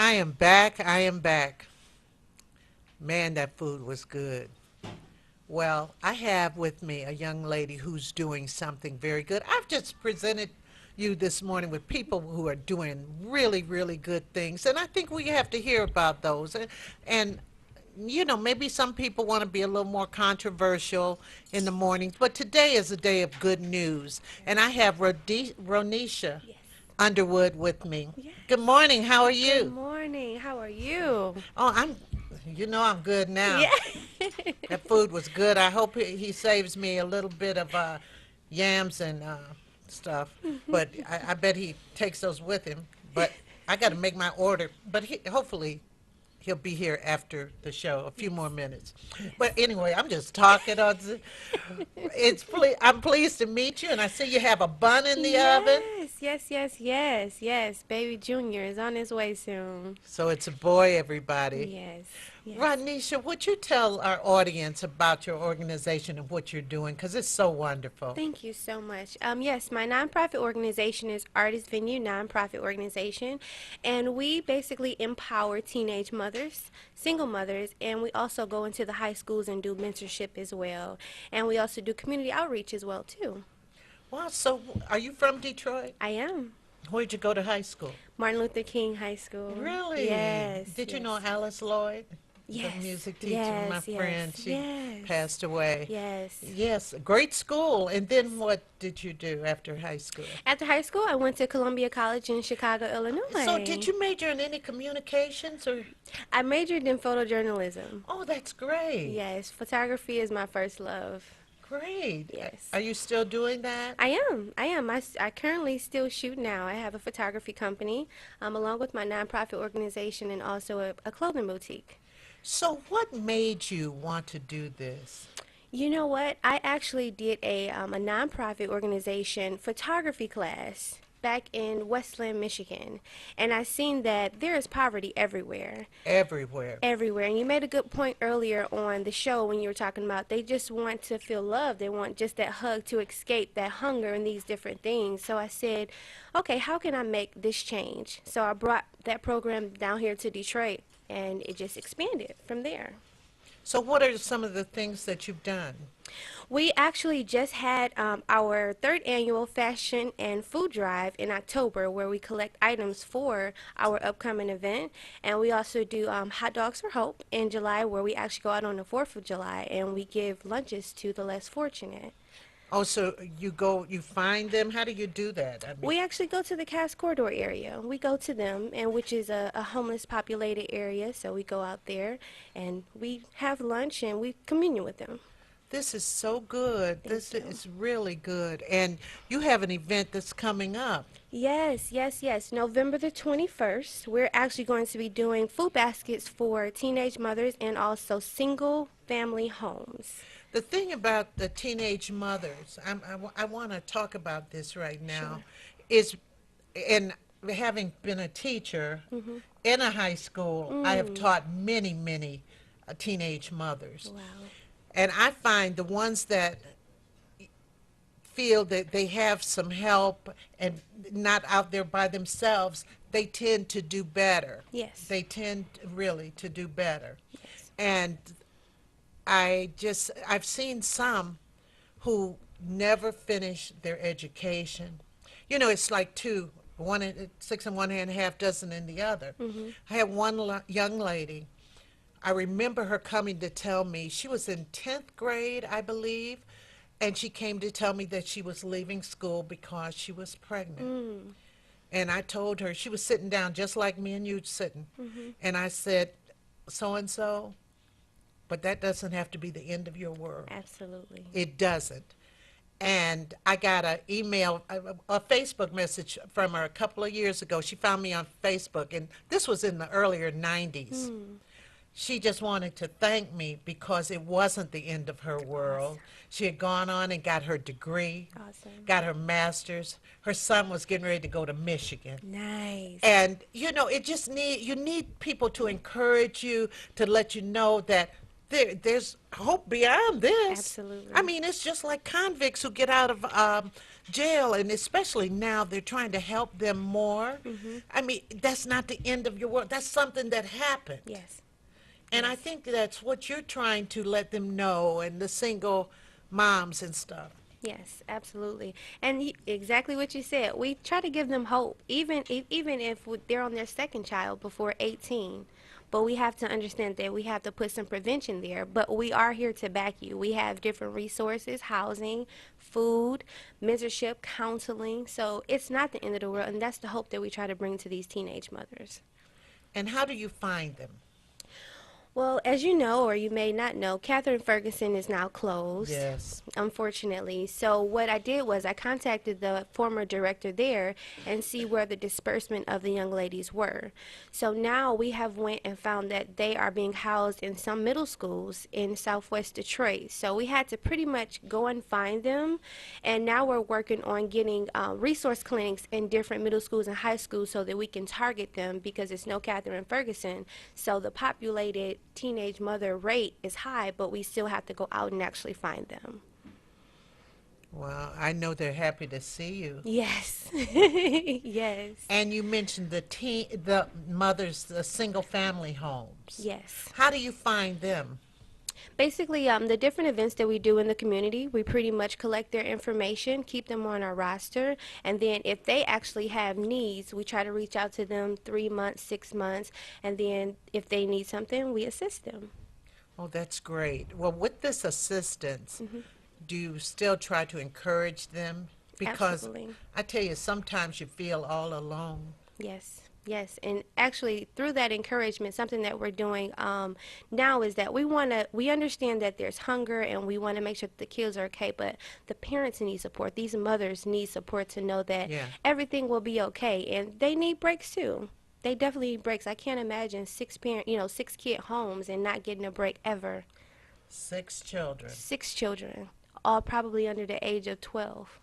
I am back. I am back. Man, that food was good. Well, I have with me a young lady who's doing something very good. I've just presented you this morning with people who are doing really, really good things, and I think we have to hear about those. And maybe some people want to be a little more controversial in the mornings, but today is a day of good news, and I have Ronisha Yes. Underwood with me. Yes. Good morning. How are Good you? morning. How are you? Oh, I'm good now. Yeah. That food was good. I hope he saves me a little bit of yams and stuff. But I bet he takes those with him. But I got to make my order. But hopefully he'll be here after the show, a few more Yes. minutes. But Yes. anyway, I'm just talking. I'm pleased to meet you, and I see you have a bun in the oven. Yes, yes, yes, yes, yes. Baby Junior is on his way soon. So it's a boy, everybody. Yes, yes. Rodnisha, would you tell our audience about your organization and what you're doing? Because it's so wonderful. Thank you so much. Yes, my nonprofit organization is Artist Venue Nonprofit Organization, and we basically empower teenage mothers, single mothers, and we also go into the high schools and do mentorship as well. And we also do community outreach as well too. Wow, so are you from Detroit? I am. Where'd you go to high school? Martin Luther King High School. Really? Yes, Did you know yes. Alice Lloyd? The Yes, music teacher, my yes, friend, yes, she yes, passed away. yes. Yes, great school. And then what did you do after high school? After high school, I went to Columbia College in Chicago, So did Illinois. you major in any communications or? I majored in photojournalism. Oh, that's great. Yes, photography is my first love. Great. Yes. Are you still doing that? I am. I am. I currently still shoot now. I have a photography company along with my nonprofit organization and also a clothing boutique. So what made you want to do this? You know what? I actually did a nonprofit organization photography class back in Westland, Michigan, and I seen that there is poverty everywhere. Everywhere. Everywhere. And you made a good point earlier on the show when you were talking about they just want to feel love. They want just that hug to escape that hunger and these different things. So I said, okay, how can I make this change? So I brought that program down here to Detroit and it just expanded from there. So what are some of the things that you've done? We actually just had our third annual fashion and food drive in October where we collect items for our upcoming event. And we also do Hot Dogs for Hope in July where we actually go out on the 4th of July and we give lunches to the less fortunate. Oh, so you find them? How do you do that? I mean, We actually go to the Cass Corridor area. We go to them, and which is a homeless populated area. So we go out there and we have lunch and we commune with them. this is so good. Thank This you. is really good. And you have an event that's coming up. Yes, yes, yes. November the 21st, we're actually going to be doing food baskets for teenage mothers and also single family homes. The thing about the teenage mothers, I want to talk about this right now, Sure. is, and having been a teacher in a high school, I have taught many, many teenage mothers. Wow. And I find the ones that feel that they have some help and not out there by themselves, they tend to do better. Yes. They tend really to do better. Yes. And I've seen some who never finish their education. You know, it's like six in one hand, half dozen in the other. I had one young lady. I remember her coming to tell me she was in 10th grade, I believe, and she came to tell me that she was leaving school because she was pregnant. And I told her, she was sitting down just like me and you sitting. And I said, so and so, but that doesn't have to be the end of your world. Absolutely. It doesn't. And I got an email, a Facebook message from her a couple of years ago. She found me on Facebook, and this was in the earlier 90s. She just wanted to thank me because it wasn't the end of her world. Awesome. She had gone on and got her degree, Awesome. got her master's. Her son was getting ready to go to Michigan. Nice. And you know, you need people to encourage you, to let you know that there's hope beyond this. I Absolutely. mean, it's just like convicts who get out of jail, and especially now they're trying to help them more. Hmm. I mean, that's not the end of your world. That's something that happened. Yes. And I Yes. think that's what you're trying to let them know, and the single moms and stuff. Yes, absolutely. And exactly what you said. We try to give them hope, even if they're on their second child before 18. But we have to understand that we have to put some prevention there. But we are here to back you. We have different resources, housing, food, mentorship, counseling. So it's not the end of the world, and that's the hope that we try to bring to these teenage mothers. And how do you find them? Well, as you know, or you may not know, Catherine Ferguson is now closed, Yes. unfortunately. So what I did was I contacted the former director there and see where the disbursement of the young ladies were. So now we have went and found that they are being housed in some middle schools in Southwest Detroit. So we had to pretty much go and find them, and now we're working on getting resource clinics in different middle schools and high schools so that we can target them because it's no Catherine Ferguson. So the populated teenage mother rate is high, but we still have to go out and actually find them. Well, I know they're happy to see you. Yes. Yes. And you mentioned the mothers, the single family homes. Yes. How do you find them? Basically, the different events that we do in the community, we pretty much collect their information, keep them on our roster, and then if they actually have needs, we try to reach out to them 3 months, 6 months, and then if they need something, we assist them. Oh, that's great. Well, with this assistance, Hmm. do you still try to encourage them? Because Absolutely. I tell you, sometimes you feel all alone. Yes, yes, and actually through that encouragement, something that we're doing now is that we understand that there's hunger and we want to make sure that the kids are okay, but the parents need support. These mothers need support to know that Yeah. everything will be okay, and they need breaks too. They definitely need breaks. I can't imagine six kid homes and not getting a break ever. 6 children. 6 children, all probably under the age of 12.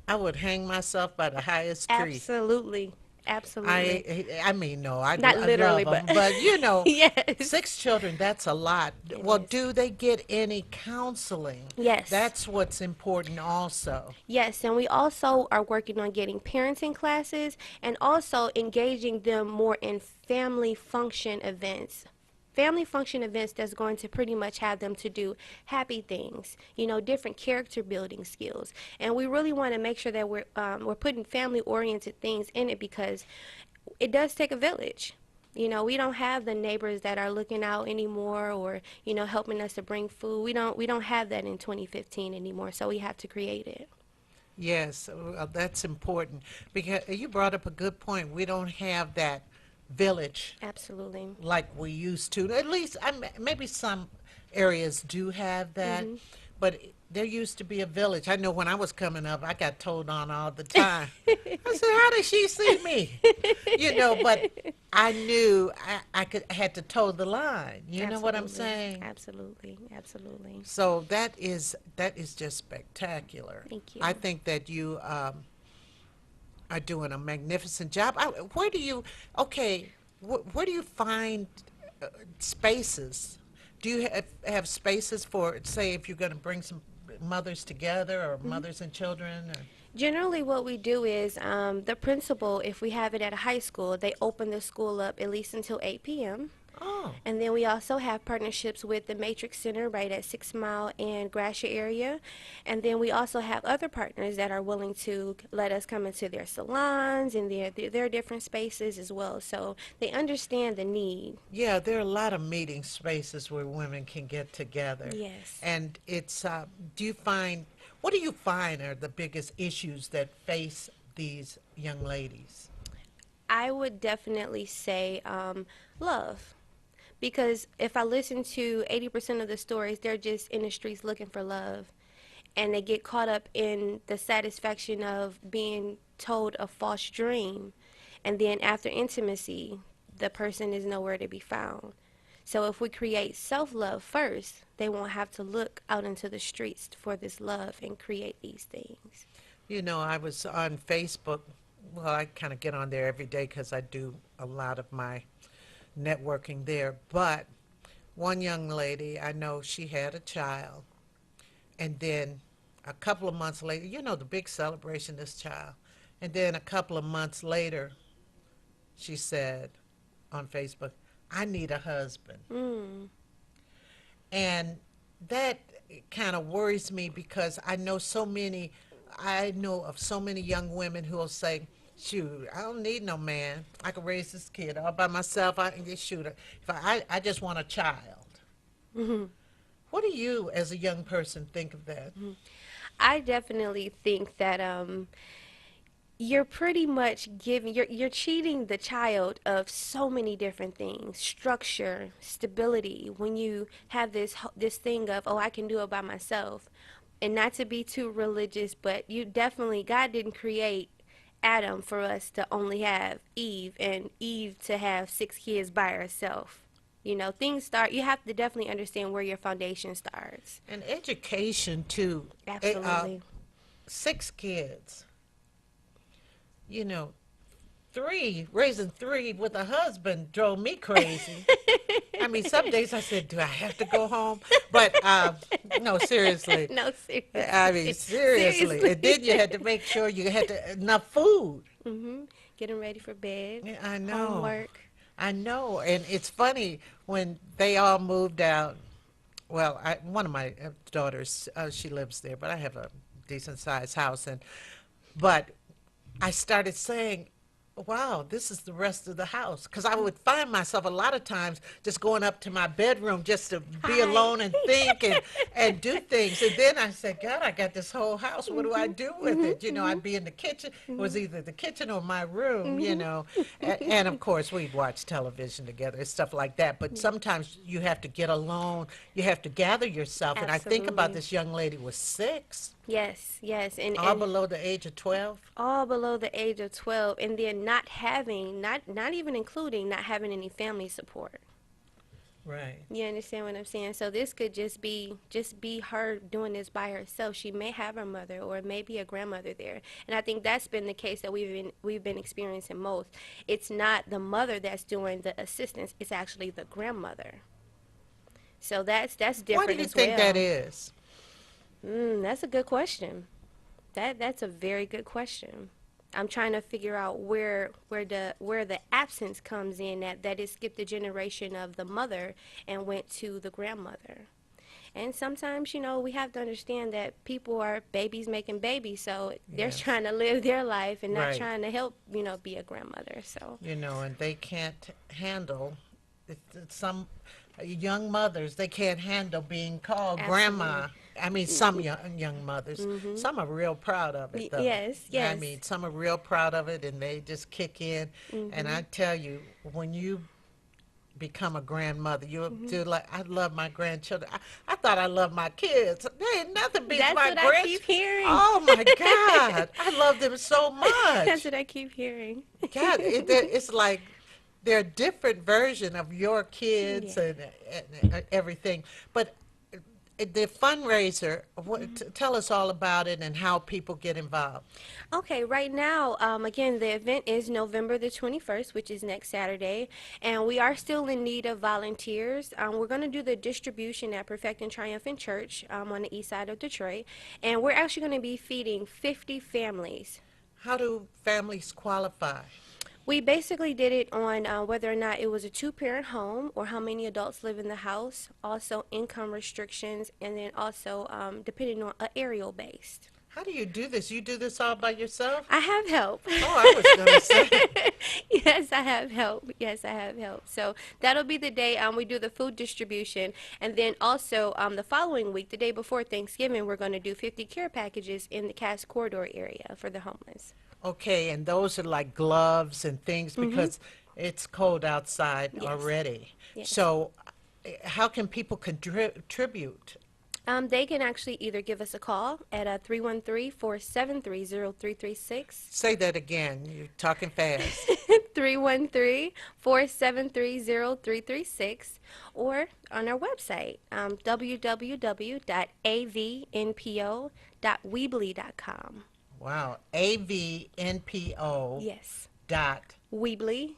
I would hang myself by the highest tree. Absolutely, absolutely. I mean, no, Not I love literally, them, but but you know, yes. 6 children, that's a lot. It Well, is. do they get any counseling? Yes. That's what's important also. Yes, and we also are working on getting parenting classes and also engaging them more in family function events. Family function events that's going to pretty much have them to do happy things, different character building skills. And we really want to make sure that we're putting family oriented things in it because it does take a village. We don't have the neighbors that are looking out anymore or, helping us to bring food. We don't have that in 2015 anymore, so we have to create it. Yes, that's important because you brought up a good point. We don't have that village Absolutely. like we used to. At least maybe some areas do have that, Mhm. but there used to be a village. I know when I was coming up, I got told on all the time. I said, "How did she see me?" But I knew I had to toe the line. You know what I'm Absolutely. saying? Absolutely. Absolutely. So that is just spectacular. Thank you. I think that you are doing a magnificent job. Where do you okay? Where do you find spaces? Do you have spaces for, say, if you're going to bring some mothers together or mothers and children? Or? Generally, what we do is the principal, if we have it at a high school, they open the school up at least until 8 p.m. Oh, And then we also have partnerships with the Matrix Center right at 6 Mile and Gratiot area. And then we also have other partners that are willing to let us come into their salons and their different spaces as well. So they understand the need. yeah, there are a lot of meeting spaces where women can get together. Yes. And what do you find are the biggest issues that face these young ladies? I would definitely say love. Because if I listen to 80% of the stories, they're just in the streets looking for love. And they get caught up in the satisfaction of being told a false dream. And then after intimacy, the person is nowhere to be found. So if we create self-love first, they won't have to look out into the streets for this love and create these things. I was on Facebook. Well, I kind of get on there every day because I do a lot of my networking there. But one young lady, I know she had a child, and then a couple of months later, the big celebration, this child. And then a couple of months later, she said on Facebook, I need a husband. Mm. And that kind of worries me because I know of so many young women who will say, shoot, I don't need no man. I can raise this kid all by myself. I can just shoot her. I just want a child. Mhm. What do you, as a young person, think of that? I definitely think that you're pretty much giving you're cheating the child of so many different things: structure, stability. When you have this thing of, oh, I can do it by myself, and not to be too religious, but you definitely, God didn't create Adam for us to only have Eve, and Eve to have 6 kids by herself. Things start. You have to definitely understand where your foundation starts. And education, too. Absolutely. 6 kids, you know, raising three with a husband drove me crazy. I mean, some days I said, do I have to go home? But no, seriously. No, I seriously. mean, seriously. And then you had to make sure you had enough food. Getting ready for bed, Yeah, I know. homework. I know. And it's funny when they all moved out. Well, one of my daughters, she lives there, but I have a decent sized house. But I started saying, wow, this is the rest of the house. Because I would find myself a lot of times just going up to my bedroom just to be Hi. alone and think and do things. And then I said, God, I got this whole house. What do I do with it? I'd be in the kitchen. It was either the kitchen or my room. And of course, we'd watch television together and stuff like that. But sometimes you have to get alone. You have to gather yourself. And I think about Absolutely. this young lady was 6, Yes, yes, all below the age of 12. all below the age of 12, and then not even including not having any family support. Right. You understand what I'm saying? So this could just be her doing this by herself. She may have her mother or maybe a grandmother there. And I think that's been the case that we've been experiencing most. It's not the mother that's doing the assistance, it's actually the grandmother. So that's Why do different you as think that well. is? That's a good question. That's a very good question. I'm trying to figure out where the absence comes in, that it skipped the generation of the mother and went to the grandmother. And sometimes, we have to understand that people are babies making babies, so they're Yes. trying to live their life and not Right. trying to help, be a grandmother. So, And they can't handle some young mothers. They can't handle being called absolutely. grandma. I mean, some young mothers. Some are real proud of it, though. Yes, I yes. mean, some are real proud of it, and they just kick in. And I tell you, when you become a grandmother, you do like I love my grandchildren. I thought I loved my kids. There ain't nothing beats That's my what I grands. keep hearing. Oh my God, I love them so That's much. what I keep hearing. God, it's like they're a different version of your kids Yeah. and everything. But the fundraiser, tell us all about it and how people get involved. Okay, right now, again, the event is November the 21st, which is next Saturday, and we are still in need of volunteers. We're going to do the distribution at Perfect and Triumphant Church on the east side of Detroit, and we're actually going to be feeding 50 families. How do families qualify? We basically did it on whether or not it was a two-parent home or how many adults live in the house, also income restrictions, and then also depending on aerial based. How do you do this? You do this all by yourself? I have help. Oh, I was going to say. Yes, I have help. Yes, I have help. So that'll be the day we do the food distribution. And then also the following week, the day before Thanksgiving, we're going to do 50 care packages in the Cass Corridor area for the homeless. Okay, and those are like gloves and things because it's cold outside Yes. already. Yes. So, how can people contribute? They can actually either give us a call at 313-473-0336. Say that again. You're talking fast. 313-473-0336, or on our website, www.avnpo.weebly.com. Wow. AVNPO Yes. dot Weebly.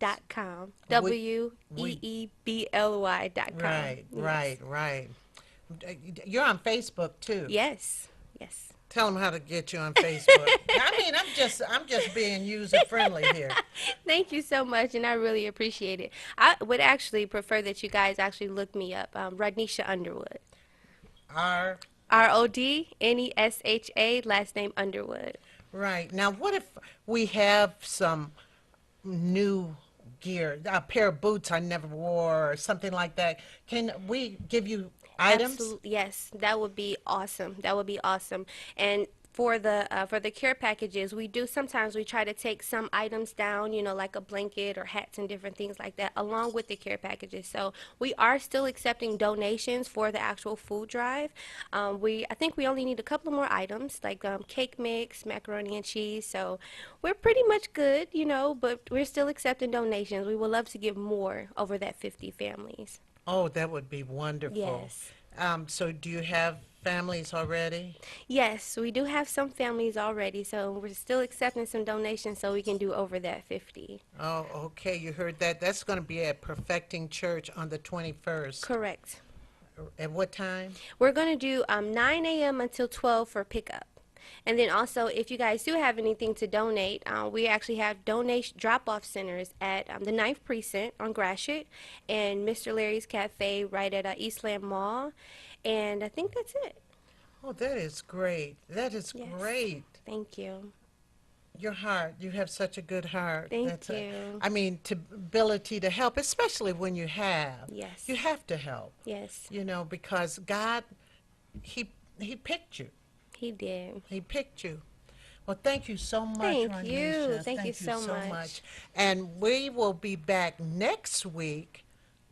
Weebly.com. We, we, Weebly.com. right, Yes. right, right. You're on Facebook too. Yes. Yes. Tell them how to get you on Facebook. I mean, I'm just being user friendly here. Thank you so much, and I really appreciate it. I would actually prefer that you guys actually look me up, Rhodesha Underwood. Our Rodnesha, last name Underwood. right now, what if we have some new gear, a pair of boots I never wore, or something like that? Can we give you items? Absolutely, yes, that would be awesome. That would be awesome. And for the care packages, we do sometimes we try to take some items down, like a blanket or hats and different things like that, along with the care packages. So we are still accepting donations for the actual food drive. I think we only need a couple of more items, like cake mix, macaroni and cheese. So we're pretty much good, but we're still accepting donations. We would love to give more over that 50 families. Oh, that would be wonderful. Yes. So do you have families already? Yes, we do have some families already, so we're still accepting some donations so we can do over that 50. Oh, okay, you heard that. That's going to be at Perfecting Church on the 21st. Correct. At what time? We're going to do 9 a.m. until 12 for pickup. And then also, if you guys do have anything to donate, we actually have donation drop-off centers at the Ninth Precinct on Gratiot and Mr. Larry's Cafe right at Eastland Mall. And I think that's it. Oh, that is great. That is Yes. great. Thank you. Your heart, you have such a good heart. Thank you. I mean, to ability to help, especially when you have. Yes. You have to help, Yes, because God, he picked you. he did. He picked you. Well, thank you so much, Thank you. Rhodesha. Thank you so much. And we will be back next week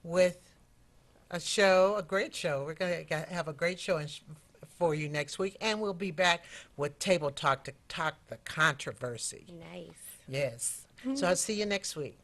with a great show. We're going to have a great show for you next week, and we'll be back with Table Talk to talk the controversy. Nice. Yes. So I'll see you next week.